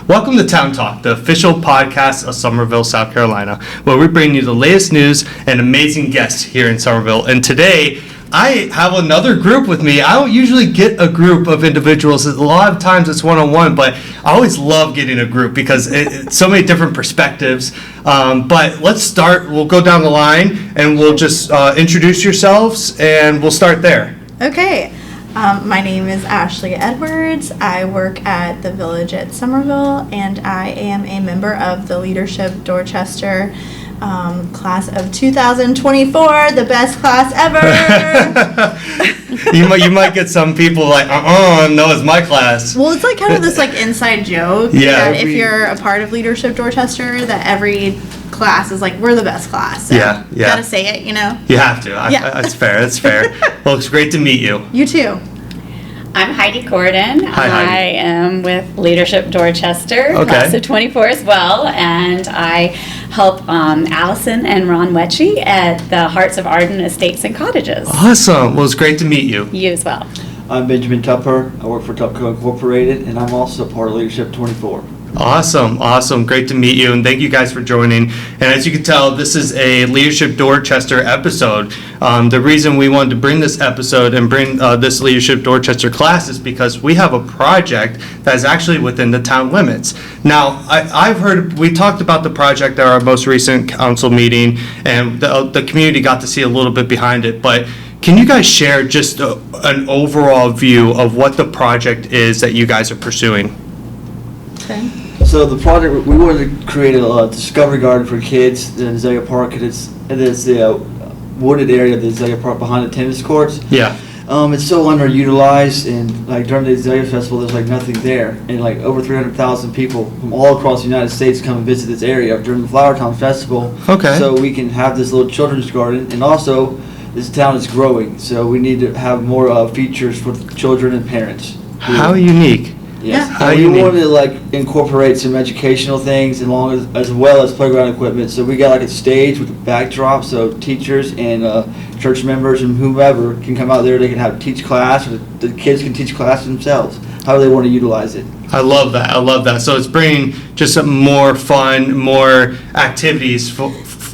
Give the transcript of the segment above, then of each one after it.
Welcome to Town Talk, the official podcast of Summerville, South Carolina, where we bring you the latest news and amazing guests here in Summerville. And today, I have another group with me. I don't usually get a group of individuals. A lot of times it's one-on-one, but I always love getting a group because it's so many different perspectives. But let's start. We'll go down the line and we'll just introduce yourselves and we'll start there. Okay. My name is Ashley Edwards. I work at the Village at Summerville, and I am a member of the Leadership Dorchester Class of 2024, the best class ever. You might get some people like, no, it's my class. Well, it's like kind of this like inside joke that if you're a part of Leadership Dorchester, that every class is like, we're the best class. So Yeah. Gotta say it, you know? You have to. That's fair. That's fair. Well, it's great to meet you. You too. I'm Heidi Gordon. Hi, Heidi. I am with Leadership Dorchester, Okay. Class of 24 as well, and I help Allison and Ron Wetchy at the Hearts of Arden Estates and Cottages. Awesome. Well, it's great to meet you. You as well. I'm Benjamin Tupper. I work for Tupco Incorporated, and I'm also part of Leadership 24. Awesome. Great to meet you, and thank you guys for joining. And as you can tell, this is a Leadership Dorchester episode. The reason we wanted to bring this episode and bring this Leadership Dorchester class is because we have a project that is actually within the town limits. Now, I've heard, we talked about the project at our most recent council meeting, and the community got to see a little bit behind it, but can you guys share just an overall view of what the project is that you guys are pursuing? Okay. So the project, we wanted to create a discovery garden for kids in Azalea Park, and it's the wooded area of the Azalea Park behind the tennis courts. Yeah. It's so underutilized, and like during the Azalea Festival, there's like nothing there, and like over 300,000 people from all across the United States come and visit this area during the Flower Town Festival. Okay. So we can have this little children's garden, and also this town is growing, so we need to have more features for children and parents. How unique. Yes. How And we unique. wanted to like incorporate some educational things as well as playground equipment. So we got like a stage with a backdrop, so teachers and church members and whomever can come out there. They can teach class, or the kids can teach class themselves. How they want to utilize it. I love that. So it's bringing just some more fun, more activities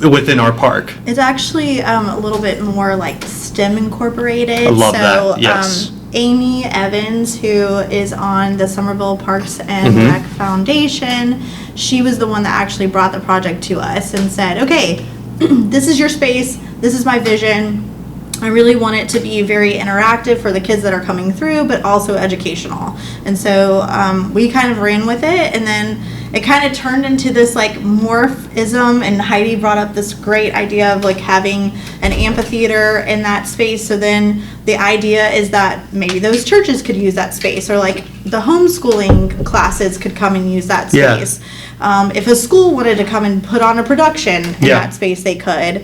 within our park. It's actually a little bit more like STEM incorporated. I love that, yes. Amy Evans, who is on the Somerville Parks and Mhm. Rec Foundation, she was the one that actually brought the project to us and said, okay, this is your space, this is my vision. I really want it to be very interactive for the kids that are coming through, but also educational. And so we kind of ran with it, and then it kind of turned into this like morphism, and Heidi brought up this great idea of like having an amphitheater in that space. So then the idea is that maybe those churches could use that space, or like the homeschooling classes could come and use that Yeah. space. If a school wanted to come and put on a production in Yeah. that space, they could.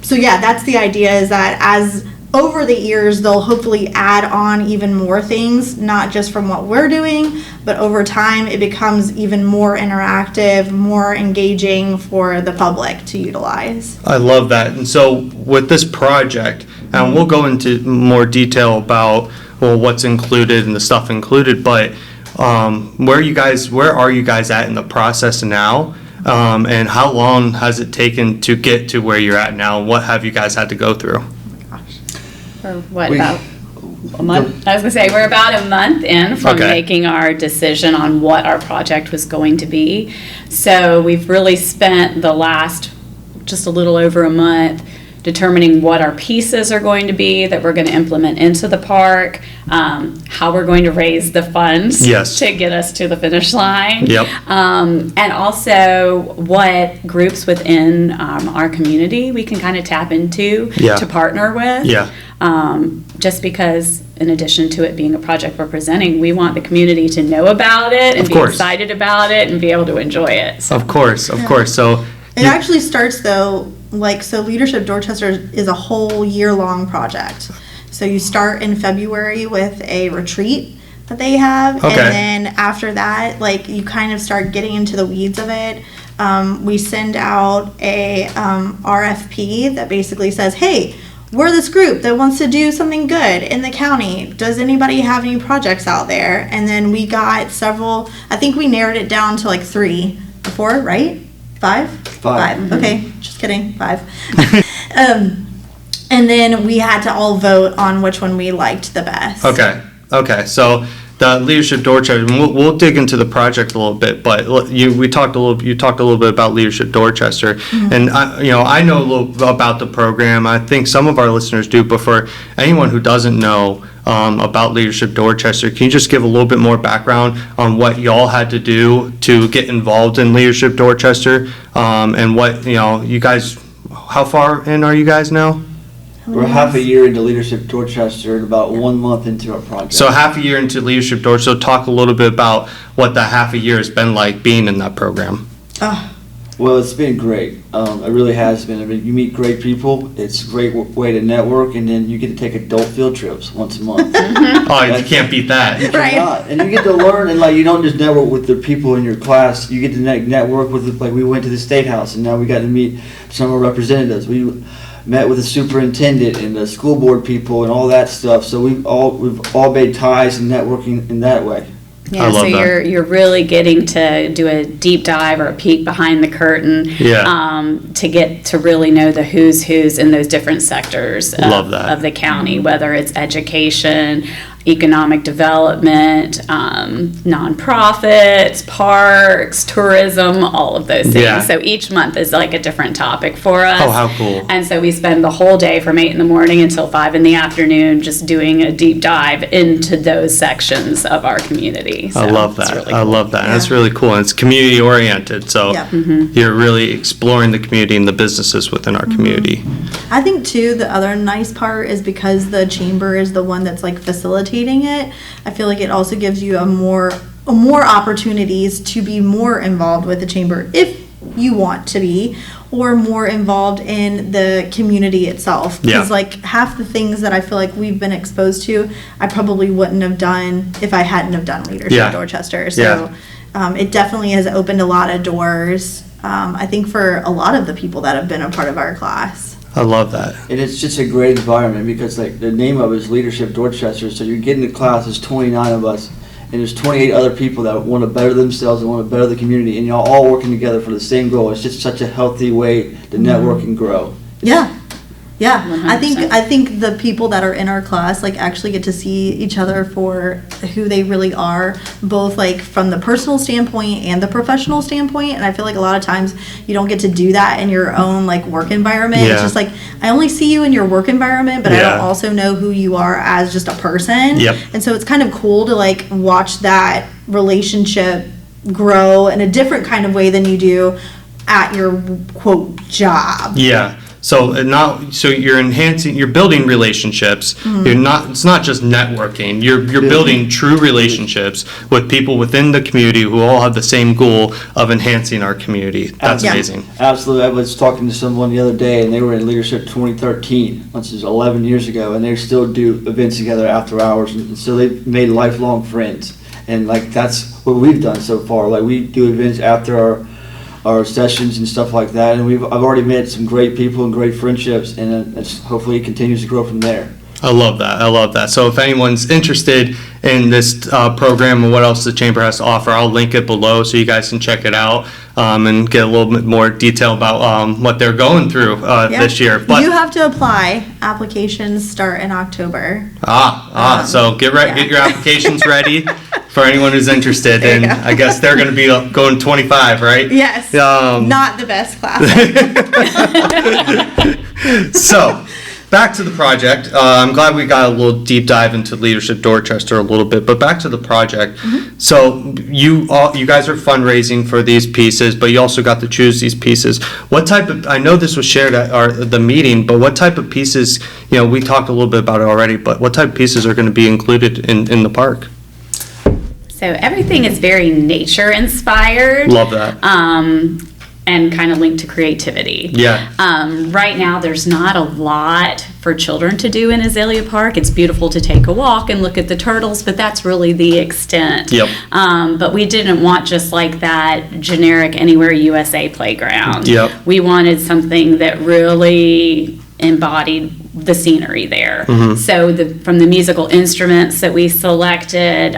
So yeah, that's the idea, is that as over the years, they'll hopefully add on even more things, not just from what we're doing, but over time it becomes even more interactive, more engaging for the public to utilize. I love that. And so with this project, and we'll go into more detail about what's included and the stuff included, but where are you guys at in the process now? And how long has it taken to get to where you're at now? What have you guys had to go through? For what, about a month? I was going to say, we're about a month in from Okay. making our decision on what our project was going to be. So we've really spent the last just a little over a month determining what our pieces are going to be that we're going to implement into the park, how we're going to raise the funds Yes. to get us to the finish line. Yep. And also what groups within our community we can kind of tap into Yeah. to partner with. Yeah. Just because in addition to it being a project we're presenting, we want the community to know about it and Of be course. excited about it and be able to enjoy it. So. Of course. So It actually starts though, so Leadership Dorchester is a whole year-long project. So you start in February with a retreat that they have, Okay. and then after that, like you kind of start getting into the weeds of it. We send out a RFP that basically says, hey, we're this group that wants to do something good in the county. Does anybody have any projects out there? And then we got several, I think we narrowed it down to like 3 or 4, right? 5? 5. Okay, just kidding. 5. And then we had to all vote on which one we liked the best. Okay. So the Leadership Dorchester, and we'll dig into the project a little bit, but you talked a little bit about Leadership Dorchester, and I know a little about the program. I think some of our listeners do, but for anyone who doesn't know about Leadership Dorchester, can you just give a little bit more background on what y'all had to do to get involved in Leadership Dorchester, and what you guys, how far in are you guys now? We're half a year into Leadership Dorchester and about 1 month into our project. So half a year into Leadership Dorchester, so talk a little bit about what that half a year has been like being in that program. Well, it's been great. It really has been. I mean, you meet great people. It's a great way to network, and then you get to take adult field trips once a month. Oh, you can't beat that. Right. And you get to learn, and you don't just network with the people in your class. You get to network with, we went to the State House, and now we got to meet some of our representatives. We met with the superintendent and the school board people and all that stuff. So we've all made ties and networking in that way. Yeah, so you're really getting to do a deep dive or a peek behind the curtain, to get to really know the who's in those different sectors of the county, whether it's education, economic development, nonprofits, parks, tourism, all of those things. Yeah. So each month is like a different topic for us. Oh, how cool. And so we spend the whole day from 8 in the morning until 5 in the afternoon just doing a deep dive into those sections of our community. So I love that. Really I love that. And it's really cool. And it's community oriented. So you're really exploring the community and the businesses within our community. I think too, the other nice part is because the chamber is the one that's like facilitating it, I feel like it also gives you a more opportunities to be more involved with the chamber if you want to be, or more involved in the community itself. Because like half the things that I feel like we've been exposed to, I probably wouldn't have done if I hadn't have done Leadership Dorchester. So it definitely has opened a lot of doors, I think, for a lot of the people that have been a part of our class. I love that. And it's just a great environment because the name of it is Leadership Dorchester. So you get into class, there's 29 of us, and there's 28 other people that want to better themselves and want to better the community, and y'all all working together for the same goal. It's just such a healthy way to network and grow. Yeah. 100%. I think the people that are in our class like actually get to see each other for who they really are, both like from the personal standpoint and the professional standpoint. And I feel like a lot of times you don't get to do that in your own like work environment. It's just like I only see you in your work environment, but I don't also know who you are as just a person. And so it's kind of cool to like watch that relationship grow in a different kind of way than you do at your quote job. So you're enhancing, you're building relationships. It's not just networking. You're building true relationships with people within the community who all have the same goal of enhancing our community. That's amazing. Absolutely. I was talking to someone the other day, and they were in Leadership 2013, which is 11 years ago, and they still do events together after hours, and so they've made lifelong friends. And like that's what we've done so far. Like we do events after our sessions and stuff like that, and I've already met some great people and great friendships, and hopefully it continues to grow from there. I love that. So if anyone's interested in this program and what else the Chamber has to offer, I'll link it below so you guys can check it out and get a little bit more detail about what they're going through this year. But you have to apply. Applications start in October. So get your applications ready for anyone who's interested. And I guess they're going to be going 25, right? Yes. Not the best class. So back to the project. I'm glad we got a little deep dive into Leadership Dorchester a little bit, but back to the project. So you guys are fundraising for these pieces, but you also got to choose these pieces. What type of, I know this was shared at the meeting, but what type of pieces, we talked a little bit about it already, but what type of pieces are going to be included in the park? So everything is very nature inspired. Love that. And kind of linked to creativity. Right now, there's not a lot for children to do in Azalea Park. It's beautiful to take a walk and look at the turtles, but that's really the extent. But we didn't want just like that generic Anywhere USA playground. We wanted something that really embodied the scenery there. Mm-hmm. So from the musical instruments that we selected,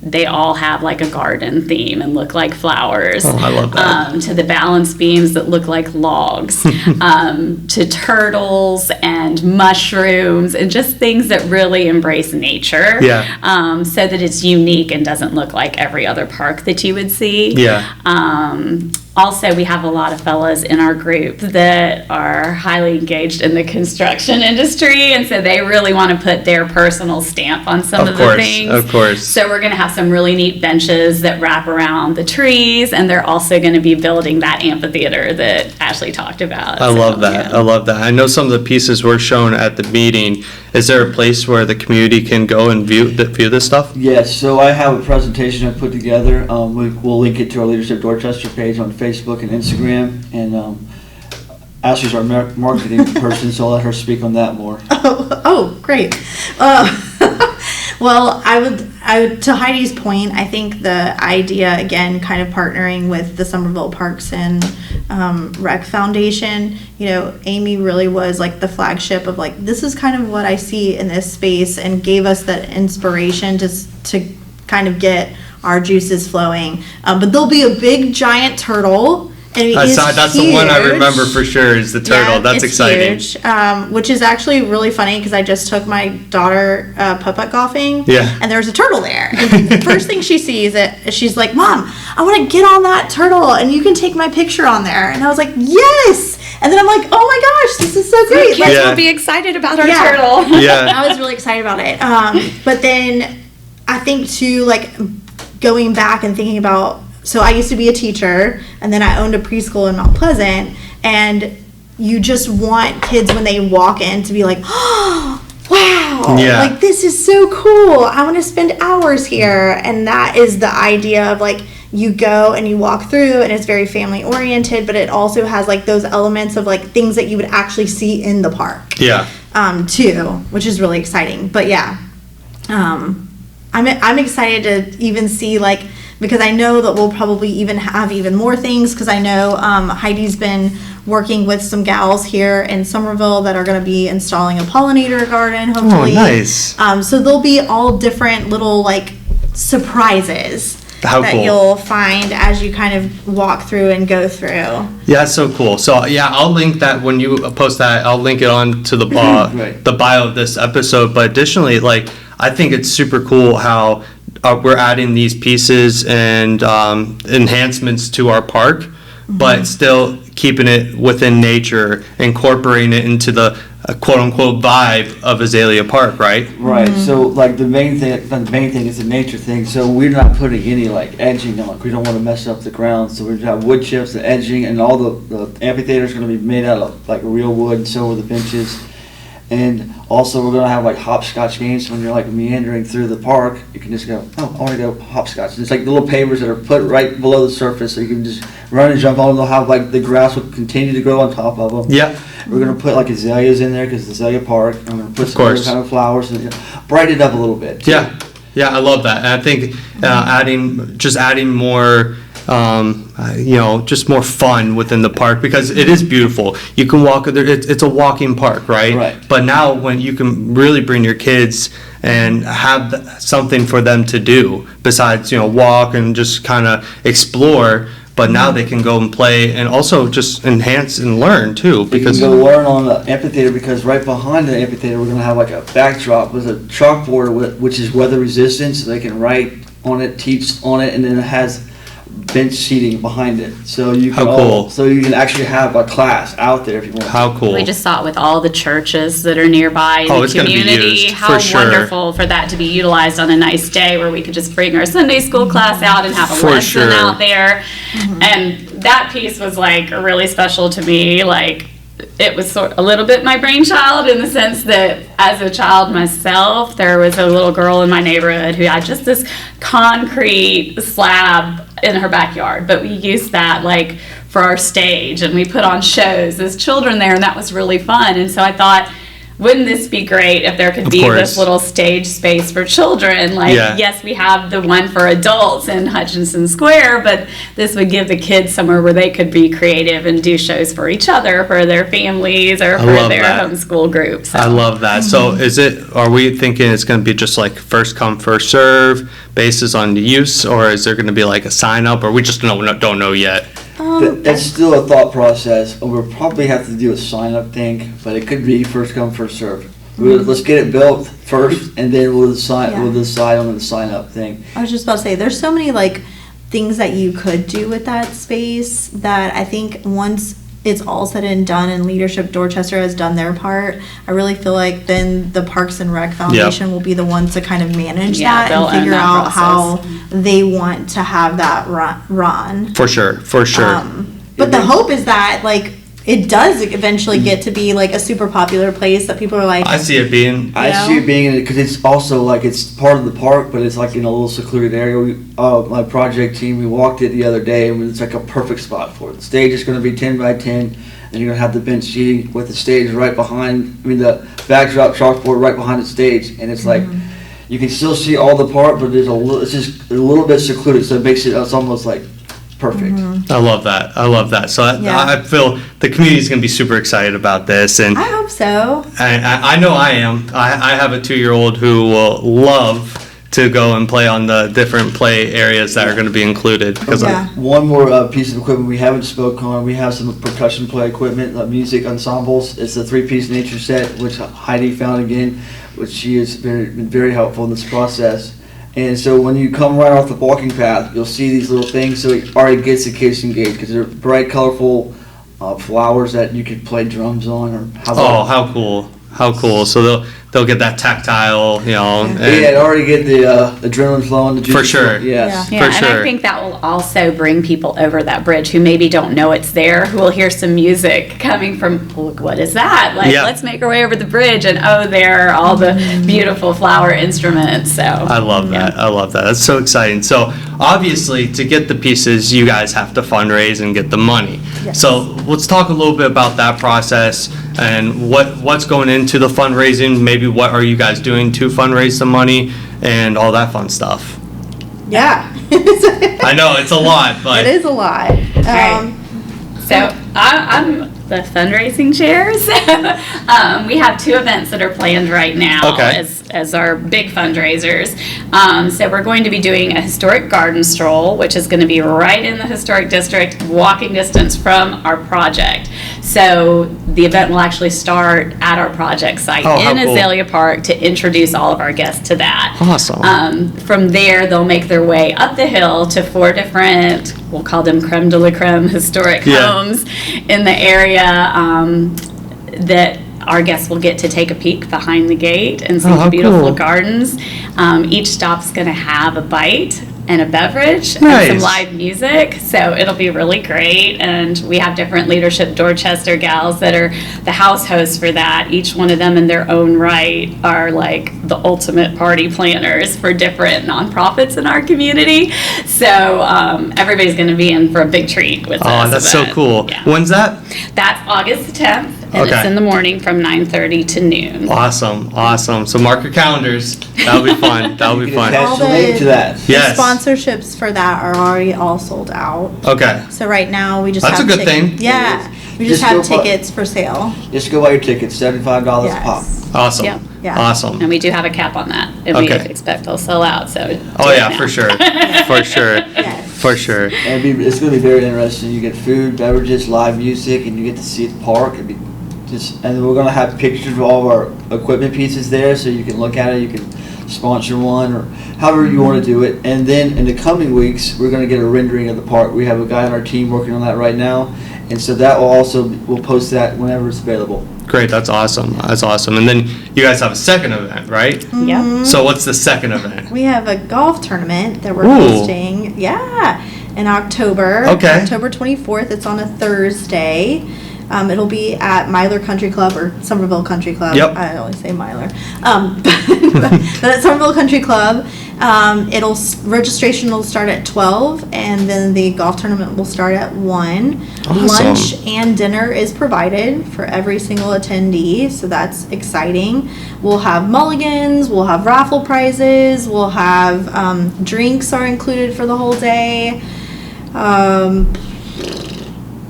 they all have like a garden theme and look like flowers. Oh, I love that. To the balance beams that look like logs, to turtles and mushrooms and just things that really embrace nature. Yeah. So that it's unique and doesn't look like every other park that you would see. Yeah. Also, we have a lot of fellas in our group that are highly engaged in the construction industry, and so they really want to put their personal stamp on some of the things. Of course. So we're going to have some really neat benches that wrap around the trees, and they're also going to be building that amphitheater that Ashley talked about. I love that. Yeah. I love that. I know some of the pieces were shown at the meeting. Is there a place where the community can go and view this stuff? Yes, so I have a presentation I put together. We'll link it to our Leadership Dorchester page on Facebook and Instagram. And Ashley's our marketing person, so I'll let her speak on that more. Oh, great. Well, I would, to Heidi's point, I think the idea, again, kind of partnering with the Somerville Parks and Rec Foundation, Amy really was like the flagship of like, this is kind of what I see in this space, and gave us that inspiration to kind of get our juices flowing. But there'll be a big giant turtle. And That's the one I remember for sure is the turtle. Yeah, that's it's exciting. Huge, which is actually really funny because I just took my daughter putt-putt golfing. Yeah. And there's a turtle there. And the first thing she sees, she's like, "Mom, I want to get on that turtle and you can take my picture on there." And I was like, "Yes!" And then I'm like, "Oh my gosh, this is so great!" Kids Yeah. will be excited about our Yeah. turtle. Yeah. I was really excited about it. But then I think too, like going back and thinking about, so I used to be a teacher, and then I owned a preschool in Mount Pleasant, and you just want kids when they walk in to be like, "Oh, wow, Yeah. like this is so cool. I want to spend hours here." And that is the idea of like, you go and you walk through, and it's very family oriented, but it also has like those elements of like things that you would actually see in the park. Yeah. Too, which is really exciting. But yeah, I'm excited to even see like, because I know that we'll probably even have even more things, because I know Heidi's been working with some gals here in Somerville that are going to be installing a pollinator garden, hopefully. Oh, nice. So there'll be all different little like surprises How that cool. you'll find as you kind of walk through and go through. Yeah, it's so cool. So yeah, I'll link that when you post that. I'll link it on to the Right. the bio of this episode. But additionally, like I think it's super cool how we're adding these pieces and enhancements to our park, but still keeping it within nature, incorporating it into the quote unquote vibe of Azalea Park, right? Right, so like the main thing is the nature thing, so we're not putting any like edging on, we don't want to mess up the ground, so we're gonna have wood chips, the edging, and all the amphitheater is gonna be made out of like real wood, and so are the benches. And also we're gonna have like hopscotch games. When you're like meandering through the park, you can just go, "Oh, I want to go hopscotch." It's like little pavers that are put right below the surface, so you can just run and jump on them. They'll have like the grass will continue to grow on top of them. Yeah. We're gonna put like azaleas in there because it's Azalea Park. I'm gonna put Of some other course. kind of flowers and brighten it up a little bit. Yeah, yeah, I love that. And I think adding more, just more fun within the park, because it is beautiful. You can walk there. It's a walking park, right? Right. But now when you can really bring your kids and have something for them to do besides walk and just kind of explore. But now they can go and play and also just enhance and learn too, We because can go learn on the amphitheater, because right behind the amphitheater we're gonna have like a backdrop with a chalkboard which is weather resistant, so they can write on it, teach on it, and then it has bench seating behind it, so you can How cool. so you can actually have a class out there if you want. how cool. We just saw it with all the churches that are nearby in Oh, the it's gonna be community. used, How for sure. wonderful for that to be utilized on a nice day where we could just bring our Sunday school class out and have a For lesson sure. out there. And that piece was like really special to me. Like, it was a little bit my brainchild, in the sense that as a child myself, there was a little girl in my neighborhood who had just this concrete slab in her backyard, but we used that like for our stage, and we put on shows as children there, and that was really fun. And so I thought, wouldn't this be great if there could Of be course. this little stage space for children? Like, Yeah. yes, we have the one for adults in Hutchinson Square, but this would give the kids somewhere where they could be creative and do shows for each other, for their families, or for love their that. homeschool groups. I love that. So are we thinking it's going to be just like first come, first serve basis on the use, or is there going to be like a sign up, or we just don't know yet? That's still a thought process. We'll probably have to do a sign-up thing, but it could be first come, first serve. Let's get it built first, and then we'll decide on the sign-up thing. I was just about to say, there's so many like things that you could do with that space that I think once it's all said and done and Leadership Dorchester has done their part, I really feel like then the Parks and Rec Foundation will be the ones to kind of manage that they'll and figure own that out how process. they want to have that run. For sure. But the hope is that like it does eventually get to be like a super popular place that people are like, I see it being. I see it being in it because it's also like it's part of the park, but it's like in a little secluded area. My project team, we walked it the other day, and it's like a perfect spot for it. The stage is going to be 10 by 10, and you're going to have the bench seating with the stage right behind. I mean, the backdrop chalkboard right behind the stage, and it's like you can still see all the park, but it's just a little bit secluded, so it makes it's almost like perfect. I love that. So I feel the community is going to be super excited about this, and I hope so. I know I am. I have a 2-year-old who will love to go and play on the different play areas that are going to be included. Because One more piece of equipment we haven't spoken on. We have some percussion play equipment, music ensembles. It's a 3-piece nature set, which Heidi found again, which she has been very helpful in this process. And so when you come right off the walking path, you'll see these little things. So it already gets the kids engaged because they're bright, colorful flowers that you could play drums on. Or how cool! How cool! So they'll get that tactile, and already get the adrenaline flowing. The juices For sure. flowing. Yes. Yeah, For sure. and I think that will also bring people over that bridge who maybe don't know it's there, who will hear some music coming from, look, what is that? Like, let's make our way over the bridge, and there are all the beautiful flower instruments. So I love that. I love that. That's so exciting. So obviously, to get the pieces, you guys have to fundraise and get the money. Yes. So let's talk a little bit about that process and what's going into the fundraising. Maybe what are you guys doing to fundraise the money and all that fun stuff. Yeah. I know it's a lot, but It is a lot. Right. So I'm the fundraising chair. So we have 2 events that are planned right now as our big fundraisers. So we're going to be doing a historic garden stroll, which is going to be right in the historic district, walking distance from our project. So the event will actually start at our project site in Azalea Park to introduce all of our guests to that. Awesome. From there, they'll make their way up the hill to 4 different, we'll call them creme de la creme historic homes in the area that our guests will get to take a peek behind the gate and see the beautiful gardens. Each stop's going to have a bite and a beverage and some live music, so it'll be really great. And we have different Leadership Dorchester gals that are the house hosts for that. Each one of them in their own right are like the ultimate party planners for different nonprofits in our community. So everybody's going to be in for a big treat with this that's event. so cool. Yeah. When's that? That's August the 10th, and it's in the morning from 9:30 to noon. Awesome. So mark your calendars. That'll be fun. That'll be fun. Attach the link to that. Yes. Sponsorships for that are already all sold out. Okay. So right now we just That's have a good thing. Yeah. We just have tickets for sale. Just go buy your tickets, $75 a pop. Awesome. Yep. Yeah. Awesome. And we do have a cap on that, and we expect they'll sell out. So For sure. For sure. Yes. For sure. And it's going to be very interesting. You get food, beverages, live music, and you get to see the park. And we're going to have pictures of all of our equipment pieces there, so you can look at it. You can sponsor one, or however you want to do it. And then in the coming weeks, we're going to get a rendering of the park. We have a guy on our team working on that right now, and so that we'll post that whenever it's available. Great. That's awesome. And then you guys have a second event, right? Yep. So what's the second event? We have a golf tournament that we're hosting. Yeah. In October. Okay. October 24th. It's on a Thursday. It'll be at Myler Country Club or Somerville Country Club. Yep. I always say Myler. But at Somerville Country Club, registration will start at 12, and then the golf tournament will start at 1. Awesome. Lunch and dinner is provided for every single attendee, so that's exciting. We'll have mulligans, we'll have raffle prizes, we'll have drinks are included for the whole day.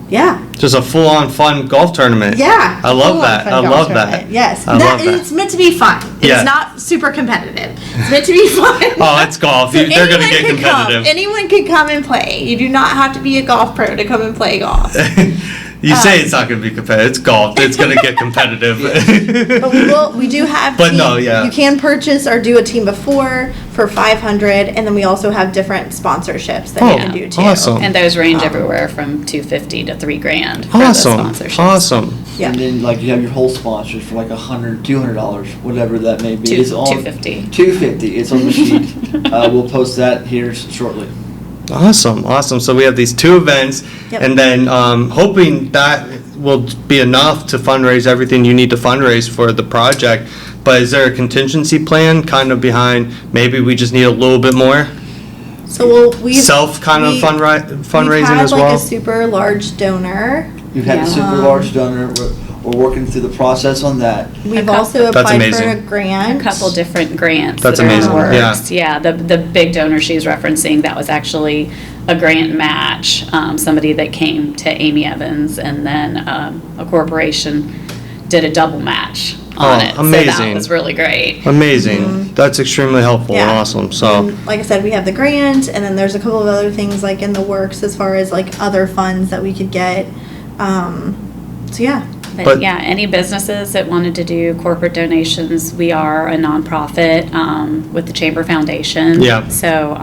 Yeah. Just a full-on fun golf tournament. Yeah. I love full-on that. fun I golf love tournament. that. Yes. I love that. It's meant to be fun. Yeah. It's not super competitive. It's meant to be fun. Oh, it's golf. So They're going to anyone get can competitive. Anyone can come and play. You do not have to be a golf pro to come and play golf. You say it's not going to be competitive. It's golf. It's going to get competitive. But we do have But no, yeah. You can purchase or do a team of 4 for $500, and then we also have different sponsorships that you can do too. Awesome. And those range everywhere from $250 to $3,000 for Awesome. the sponsorships. Awesome. Yeah. And then like you have your whole sponsors for like $100, $200, whatever that may be. It's on $250. $250. It's on the sheet. We'll post that here shortly. Awesome. So we have these 2 events, Yep. and then hoping that will be enough to fundraise everything you need to fundraise for the project. But is there a contingency plan kind of behind, maybe we just need a little bit more? So we've Fundraising had as like well? a super large donor. You've had Yeah. a super large donor. We're working through the process on that. We've couple- also That's applied for a amazing. grant. A couple different grants. That's that are in the amazing, yeah. works. Yeah, the big donor she's referencing, that was actually a grant match. Somebody that came to Amy Evans, and then a corporation did a double match on Oh, it. So amazing. that was really great. Amazing. That's extremely helpful and Yeah. awesome. So, And like I said, we have the grant, and then there's a couple of other things like in the works as far as like other funds that we could get. So yeah. But- Yeah, any businesses that wanted to do corporate donations, we are a nonprofit with the Chamber Foundation. Yeah. So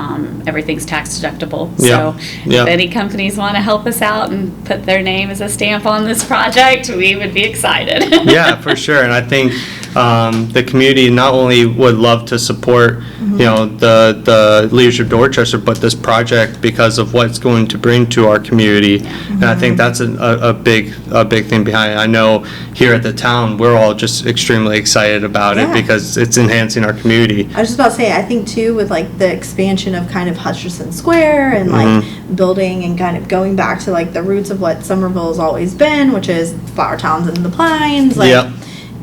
everything's tax deductible. Yeah, So yeah. if any companies want to help us out and put their name as a stamp on this project, we would be excited. yeah, for sure. And I think the community not only would love to support, the Leadership Dorchester, but this project because of what it's going to bring to our community. And I think that's a big thing behind it. I know here at the town, we're all just extremely excited about it Yeah. because it's enhancing our community. I was just about to say, I think too, with like the expansion of kind of Hutcherson Square and like building and kind of going back to like the roots of what Somerville has always been, which is Flower Towns and the Pines. Like, Yep.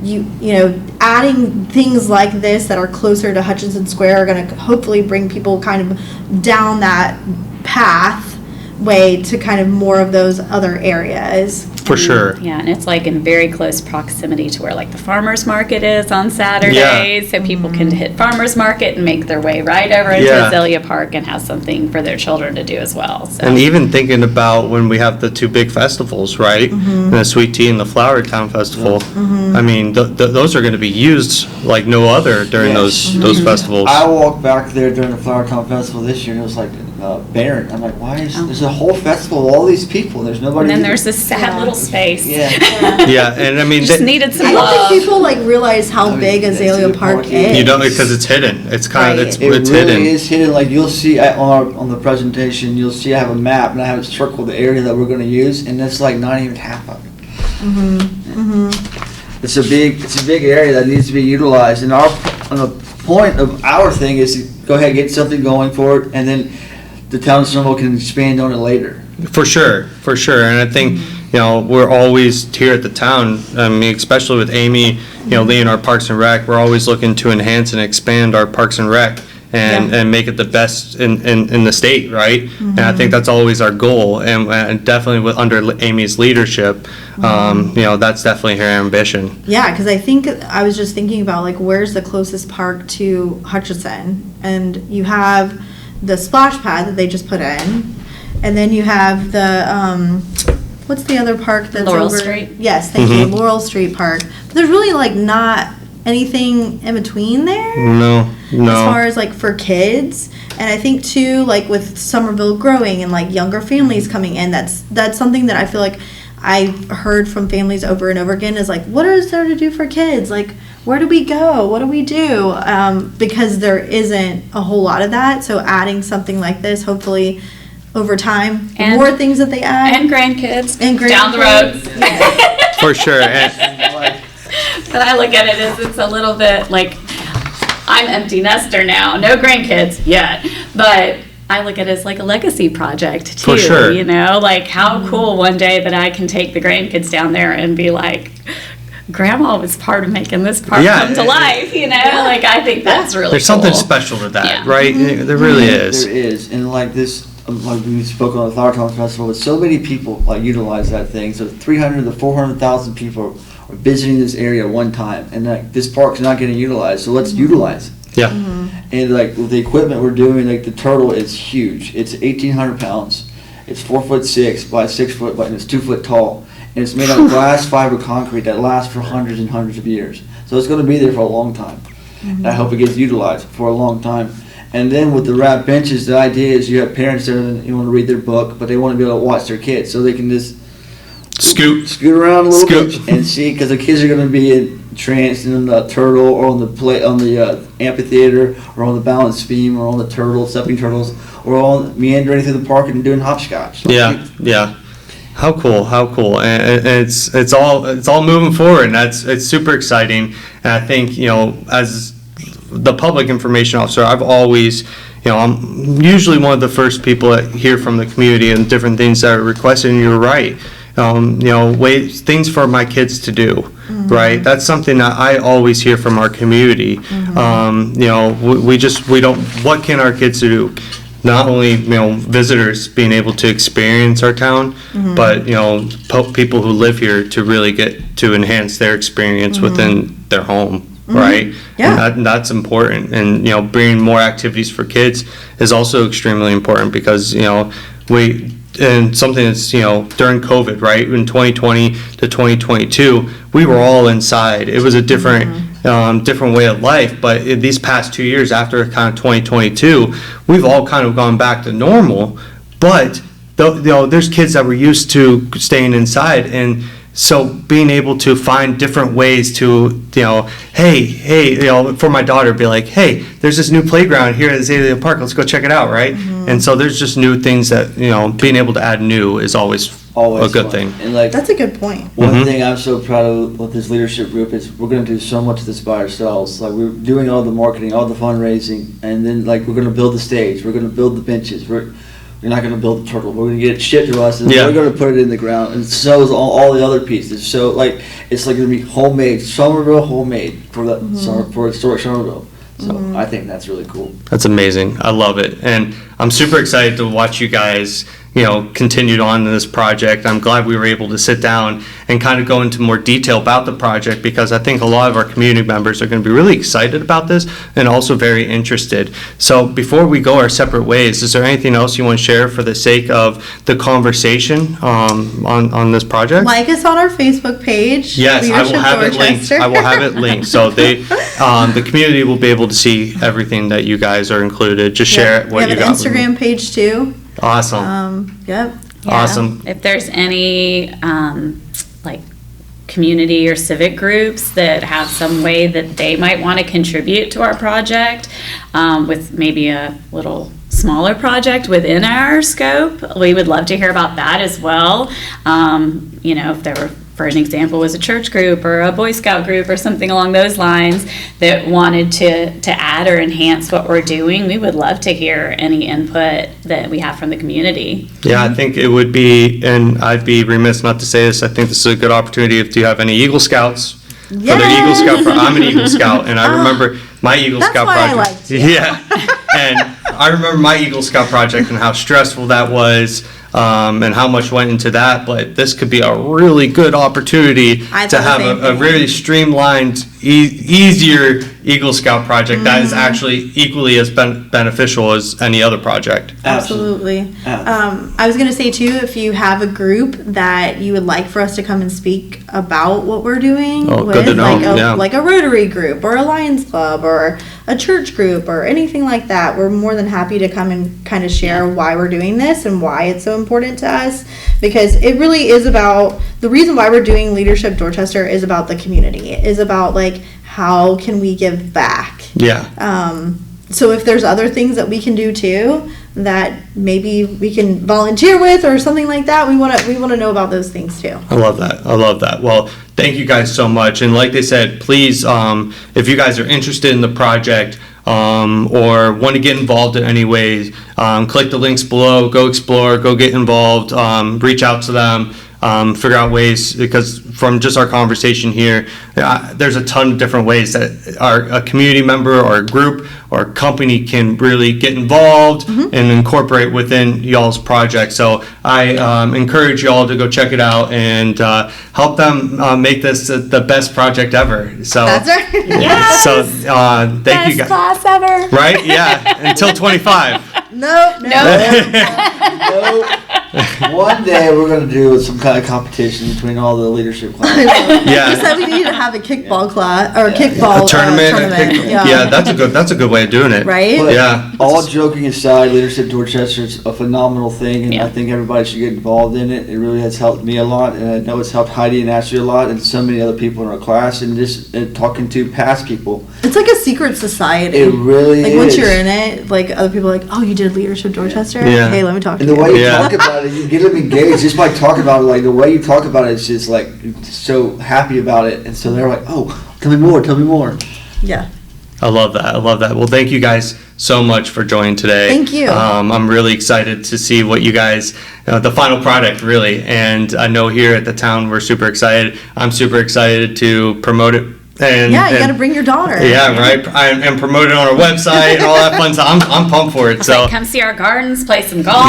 you know, adding things like this that are closer to Hutchinson Square are going to hopefully bring people kind of down that pathway to kind of more of those other areas. For sure. Yeah, and it's like in very close proximity to where like the farmer's market is on Saturdays, so people can hit farmer's market and make their way right over into Yeah. Azalea Park and have something for their children to do as well. So. And even thinking about when we have the 2 big festivals, right? The Sweet Tea and the Flower Town Festival. I mean, those are going to be used like no other during Yes. those festivals. I walked back there during the Flower Town Festival this year, and it was like barren. I'm like, why is there's a whole festival of all these people? There's nobody. And then here. there's this sad little space. Yeah. Yeah, and I mean, Just needed some I don't love. think people like realize how big Azalea Park is. you don't because it's hidden. It's kind of Right. it's It really hidden. is hidden. Like you'll see on the presentation, you'll see I have a map and I have it circled the area that we're going to use, and that's like not even half of it. It's a big area that needs to be utilized, and the point of our thing is to go ahead and get something going for it, and then the town of Somerville can expand on it later. For sure. And I think, we're always here at the town, I mean, especially with Amy, leading our Parks and Rec, we're always looking to enhance and expand our Parks and Rec and make it the best in the state, right? And I think that's always our goal, and definitely under Amy's leadership, that's definitely her ambition. Yeah, because I think I was just thinking about like where's the closest park to Hutchinson, and you have the splash pad that they just put in, and then you have the what's the other park that's Laurel over? Street? Yes, thank you, Laurel Street Park. But there's really like not anything in between there. No. As far as like for kids, and I think too like with Somerville growing and like younger families coming in, that's something that I feel like I've heard from families over and over again is like, what is there to do for kids? Like, where do we go? What do we do? Because there isn't a whole lot of that. So adding something like this hopefully over time, the And- more things that they add. And grandkids. And Down the grandkids. road. For sure. And, But I look at it as it's a little bit like, I'm empty nester now, no grandkids yet, but I look at it as like a legacy project too. For sure. You know, like how cool one day that I can take the grandkids down there and be like, Grandma was part of making this park Yeah. come to life, you know? Like I think that's really there's something cool. special to that, Yeah. right? There really is. There is, and like this, like we spoke on the Flower Town Festival, with so many people like utilize that thing. So 300 to 400,000 people are visiting this area at one time, and like this park's not getting utilized. So let's utilize it. Yeah. And like with the equipment we're doing, like the turtle is huge. It's 1,800 pounds. It's 4'6" by 6 foot, and it's 2 foot tall. And it's made out of glass fiber concrete that lasts for hundreds and hundreds of years. So it's going to be there for a long time. And I hope it gets utilized for a long time. And then with the wrap benches, the idea is you have parents there that you want to read their book, but they want to be able to watch their kids, so they can just Scoot. around a little Scoot. bit and see, because the kids are going to be entranced in the turtle or on the amphitheater or on the balance beam or on the turtle, stepping turtles, or on meandering through the park and doing hopscotch. Yeah. Yeah. How cool. And it's all moving forward, and it's super exciting. And I think, as the public information officer, I've always, I'm usually one of the first people that hear from the community and different things that are requested, and you're right. Ways, things for my kids to do, right? That's something that I always hear from our community. We don't, what can our kids do? Not only, visitors being able to experience our town, but, people who live here to really get to enhance their experience within their home, right? Yeah. And that's important. And, bringing more activities for kids is also extremely important because, and something that's, during COVID, right, in 2020 to 2022, we were all inside. It was a different way of life, but in these past 2 years after kind of 2022, we've all kind of gone back to normal, but there's kids that were used to staying inside, and so being able to find different ways to, for my daughter, be like, hey, there's this new playground here at Azalea Park, let's go check it out, right? And so there's just new things that, being able to add new is always a good fun. thing. And like That's a good point. one thing I'm so proud of with this leadership group is we're going to do so much of this by ourselves. Like we're doing all the marketing, all the fundraising, and then like we're going to build the stage, we're going to build the benches, we're not going to build the turtle. We're going to get it shipped to us, and we're going to put it in the ground. And so is all the other pieces. So like it's like going to be homemade, Somerville homemade for the for historic Somerville. So I think that's really cool. That's amazing. I love it. And I'm super excited to watch you guys, continued on in this project. I'm glad we were able to sit down and kind of go into more detail about the project, because I think a lot of our community members are going to be really excited about this and also very interested. So before we go our separate ways, is there anything else you want to share for the sake of the conversation on this project? Like us on our Facebook page. Yes, I will Leadership have it linked. Dorchester. I will have it linked. So the community will be able to see everything that you guys are included. Just share what you We got. have an Instagram page too. Awesome. Yep. Yeah. Awesome. If there's any like community or civic groups that have some way that they might want to contribute to our project with maybe a little smaller project within our scope, we would love to hear about that as well. If there were, for an example, was a church group or a Boy Scout group or something along those lines that wanted to add or enhance what we're doing, we would love to hear any input that we have from the community. Yeah, I think it would be, and I'd be remiss not to say this, I think this is a good opportunity if you have any Eagle Scouts. For the Eagle Scout, I'm an Eagle Scout, and I remember my Eagle That's Scout why I project. liked you. Yeah, and I remember my Eagle Scout project and how stressful that was, and how much went into that. But this could be a really good opportunity I to thought the have same a thing. really streamlined, easier Eagle Scout project that is actually equally as beneficial as any other project. Absolutely. I was going to say too, if you have a group that you would like for us to come and speak about what we're doing Oh, with, good to know. like a Rotary group or a Lions Club or a church group or anything like that, we're more than happy to come and kind of share why we're doing this and why it's so important to us, because it really is about, the reason why we're doing Leadership Dorchester is about the community. It is about like, how can we give back? Yeah. So if there's other things that we can do too, that maybe we can volunteer with or something like that. We want to know about those things too. I love that. Well, thank you guys so much. And like they said, please, if you guys are interested in the project, or want to get involved in any way, click the links below, go explore, go get involved, reach out to them, figure out ways, because from just our conversation here, there's a ton of different ways that a community member or a group or a company can really get involved and incorporate within y'all's project. So I encourage y'all to go check it out and help them make this the best project ever. So That's right. Yes. So thank Best you guys. class ever. Right? Yeah. Until 25. Nope. One day we're going to do some kind of competition between all the leadership classes. Yeah. We said we need to have a kickball class or kickball A tournament. Yeah. That's a good way of doing it. Right? But Yeah. all joking aside, Leadership Dorchester is a phenomenal thing, and Yeah. I think everybody should get involved in it. It really has helped me a lot, and I know it's helped Heidi and Ashley a lot, and so many other people in our class, and just talking to past people. It's like a secret society. It really like is. once you're in it, like other people are like, oh, you did Leadership Dorchester? Yeah. Hey, let me talk to And the you. way you Yeah. talk about it, you get them engaged just by talking about it. Like the way you talk about it, it's just like you're so happy about it, and so they're like, "Oh, tell me more, tell me more." Yeah. I love that. Well, thank you guys so much for joining today. Thank you. I'm really excited to see what you guys, the final product really. And I know here at the town, we're super excited. I'm super excited to promote it. And, Yeah, you and- got to bring your daughter. Yeah, right. And promote it on our website and all that fun stuff. I'm pumped for it. It's So like, come see our gardens, play some golf.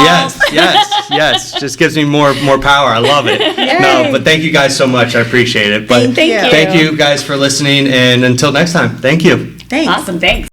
yes. Just gives me more power. I love it. No, but thank you guys so much. I appreciate it. But Thank you. thank you guys for listening. And until next time, thank you. Thanks. Awesome, thanks.